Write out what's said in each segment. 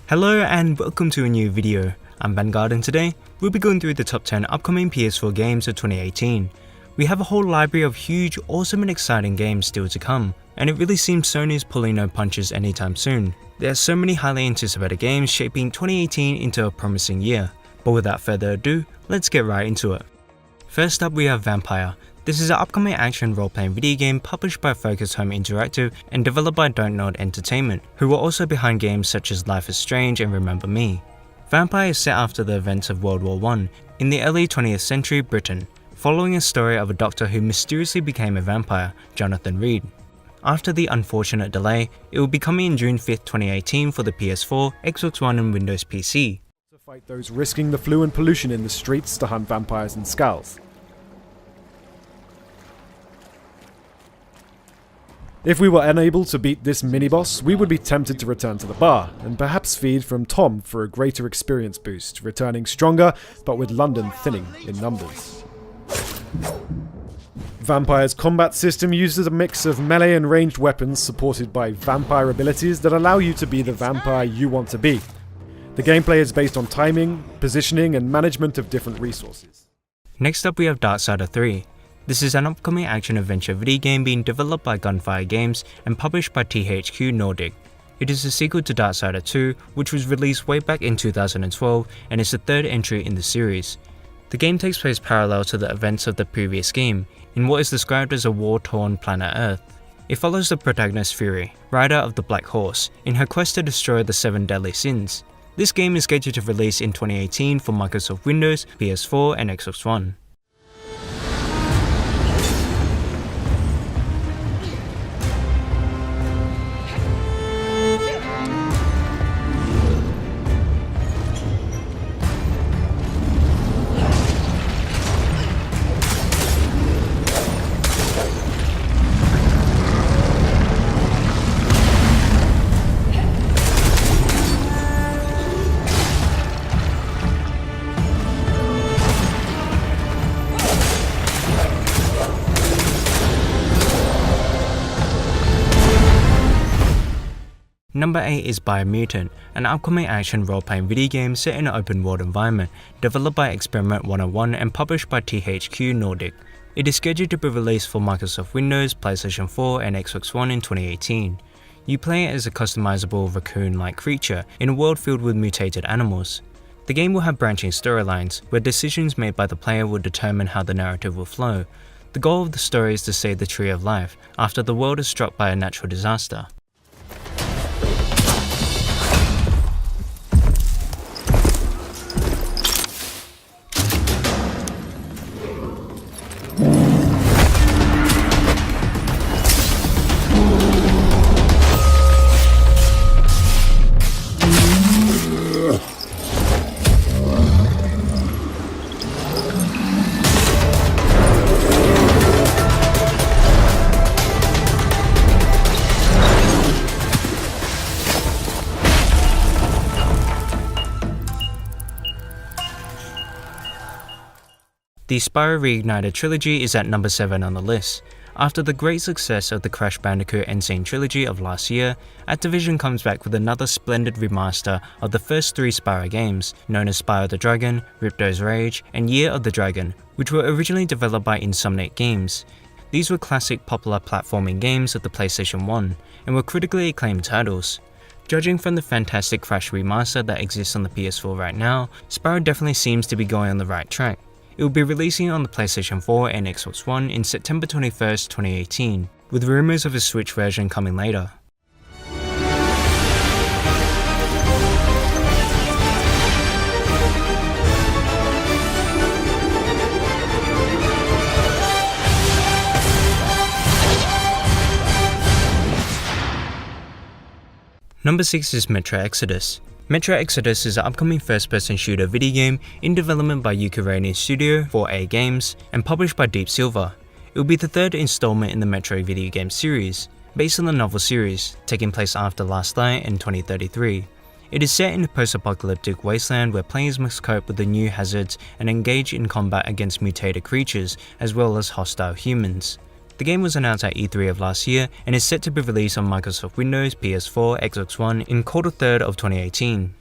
Hello and welcome to a new video. I'm Vanguard and today we'll be going through the top 10 upcoming PS4 games of 2018. We have a whole library of huge, awesome and exciting games still to come, and it really seems Sony is pulling no punches anytime soon. There are so many highly anticipated games shaping 2018 into a promising year, but without further ado, let's get right into it. First up we have Vampire. This is an upcoming action role-playing video game published by Focus Home Interactive and developed by Don't Nod Entertainment, who were also behind games such as Life is Strange and Remember Me. Vampire is set after the events of World War I in the early 20th century Britain, following a story of a doctor who mysteriously became a vampire, Jonathan Reed. After the unfortunate delay, it will be coming in June 5th, 2018 for the PS4, Xbox One and Windows PC. To fight those risking the flu and pollution in the streets to hunt vampires and skulls. If we were unable to beat this mini-boss, we would be tempted to return to the bar, and perhaps feed from Tom for a greater experience boost, returning stronger, but with London thinning in numbers. Vampire's combat system uses a mix of melee and ranged weapons supported by vampire abilities that allow you to be the vampire you want to be. The gameplay is based on timing, positioning, and management of different resources. Next up we have DARKSIDER 3. This is an upcoming action-adventure video game being developed by Gunfire Games and published by THQ Nordic. It is a sequel to DARKSIDER 2, which was released way back in 2012 and is the third entry in the series. The game takes place parallel to the events of the previous game, in what is described as a war-torn planet Earth. It follows the protagonist Fury, rider of the Black Horse, in her quest to destroy the 7 deadly sins. This game is scheduled to release in 2018 for Microsoft Windows, PS4 and Xbox One. Number 8 is Biomutant, an upcoming action role-playing video game set in an open-world environment, developed by Experiment 101 and published by THQ Nordic. It is scheduled to be released for Microsoft Windows, PlayStation 4 and Xbox One in 2018. You play as a customizable raccoon-like creature in a world filled with mutated animals. The game will have branching storylines, where decisions made by the player will determine how the narrative will flow. The goal of the story is to save the Tree of Life, after the world is struck by a natural disaster. The SPYRO REIGNITED trilogy is at number 7 on the list. After the great success of the Crash Bandicoot Insane trilogy of last year, Activision comes back with another splendid remaster of the first 3 Spyro games, known as Spyro the Dragon, Ripto's Rage, and Year of the Dragon, which were originally developed by Insomniac Games. These were classic popular platforming games of the PlayStation 1, and were critically acclaimed titles. Judging from the fantastic Crash remaster that exists on the PS4 right now, Spyro definitely seems to be going on the right track. It will be releasing on the PlayStation 4 and Xbox One in September 21st, 2018, with rumours of a Switch version coming later. Number 6 is Metro Exodus. Metro Exodus is an upcoming first-person shooter video game in development by Ukrainian studio 4A Games and published by Deep Silver. It will be the third installment in the Metro video game series, based on the novel series, taking place after Last Light in 2033. It is set in a post-apocalyptic wasteland where players must cope with the new hazards and engage in combat against mutated creatures as well as hostile humans. The game was announced at E3 of last year and is set to be released on Microsoft Windows, PS4, Xbox One in Q3 of 2018.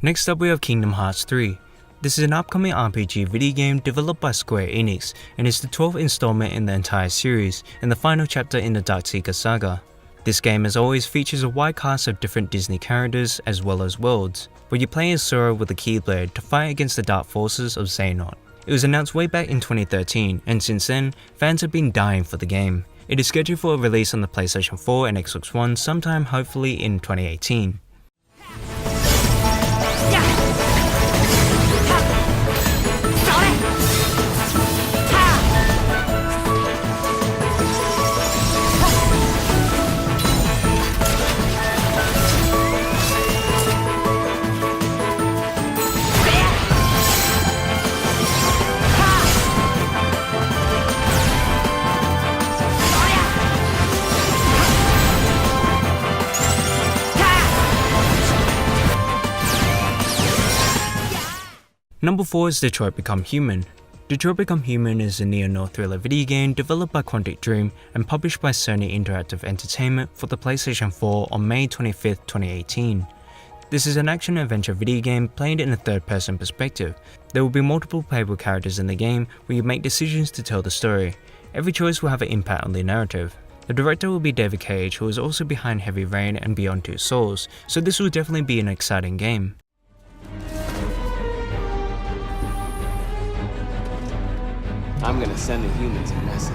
Next up we have Kingdom Hearts 3. This is an upcoming RPG video game developed by Square Enix and is the 12th installment in the entire series and the final chapter in the DARKSIDER saga. This game as always features a wide cast of different Disney characters as well as worlds, where you play as Sora with a Keyblade to fight against the dark forces of Xehanort. It was announced way back in 2013 and since then, fans have been dying for the game. It is scheduled for a release on the PlayStation 4 and Xbox One sometime hopefully in 2018. Number 4 is Detroit Become Human. Detroit Become Human is a neo-noir thriller video game developed by Quantic Dream and published by Sony Interactive Entertainment for the PlayStation 4 on May 25, 2018. This is an action-adventure video game played in a third-person perspective. There will be multiple playable characters in the game where you make decisions to tell the story. Every choice will have an impact on the narrative. The director will be David Cage, who is also behind Heavy Rain and Beyond Two Souls, so this will definitely be an exciting game. I'm gonna send the humans a message.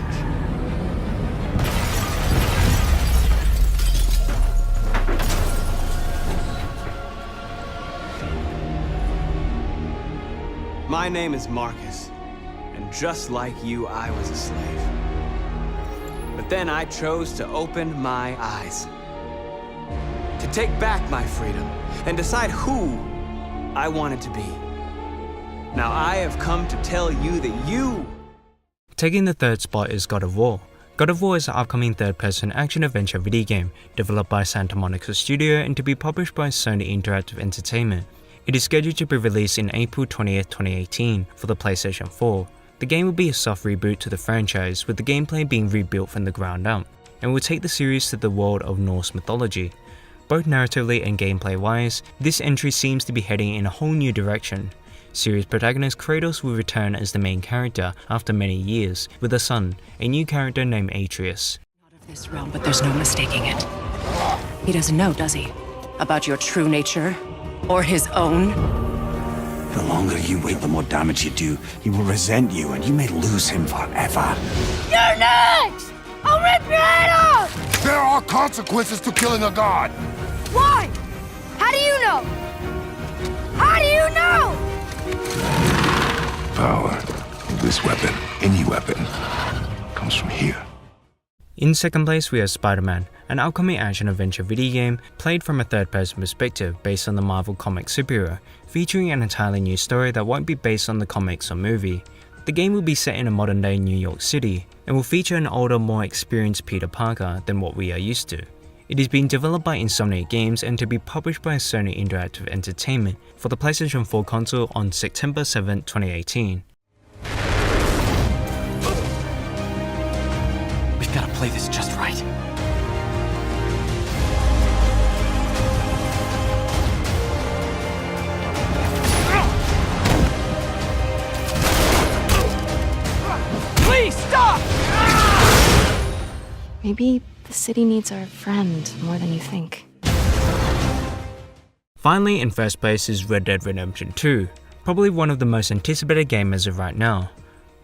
My name is Marcus, and just like you, I was a slave. But then I chose to open my eyes, to take back my freedom, and decide who I wanted to be. Now I have come to tell you that you... Taking the third spot is God of War. God of War is an upcoming third-person action-adventure video game developed by Santa Monica Studio and to be published by Sony Interactive Entertainment. It is scheduled to be released in April 20th, 2018 for the PlayStation 4. The game will be a soft reboot to the franchise, with the gameplay being rebuilt from the ground up, and will take the series to the world of Norse mythology. Both narratively and gameplay-wise, this entry seems to be heading in a whole new direction. Series protagonist Kratos will return as the main character after many years, with a son, a new character named Atreus. Not of this realm, but there's no mistaking it. He doesn't know, does he? About your true nature? Or his own? The longer you wait, the more damage you do. He will resent you, and you may lose him forever. You're next! I'll rip your head off! There are consequences to killing a god! Why? How do you know? How do you know? Power. This weapon, any weapon, comes from here. In second place we have Spider-Man, an upcoming action-adventure video game played from a third-person perspective based on the Marvel comic SPYRO, featuring an entirely new story that won't be based on the comics or movie. The game will be set in a modern-day New York City, and will feature an older, more experienced Peter Parker than what we are used to. It is being developed by Insomniac Games and to be published by Sony Interactive Entertainment for the PlayStation 4 console on September 7, 2018. We've gotta play this just right. Please stop! Maybe the city needs our friend more than you think. Finally, in first place is Red Dead Redemption 2, probably one of the most anticipated games as of right now.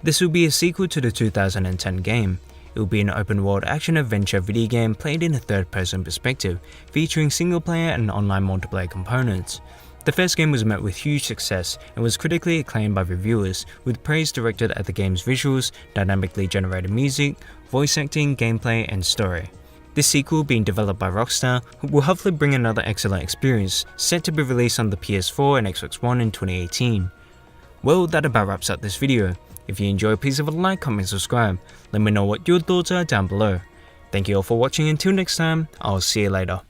This will be a sequel to the 2010 game. It will be an open-world action-adventure video game played in a third-person perspective, featuring single-player and online multiplayer components. The first game was met with huge success and was critically acclaimed by reviewers, with praise directed at the game's visuals, dynamically generated music, voice acting, gameplay, and story. This sequel, being developed by Rockstar, will hopefully bring another excellent experience, set to be released on the PS4 and Xbox One in 2018. Well, that about wraps up this video. If you enjoyed, please leave a like, comment, subscribe. Let me know what your thoughts are down below. Thank you all for watching. Until next time, I'll see you later.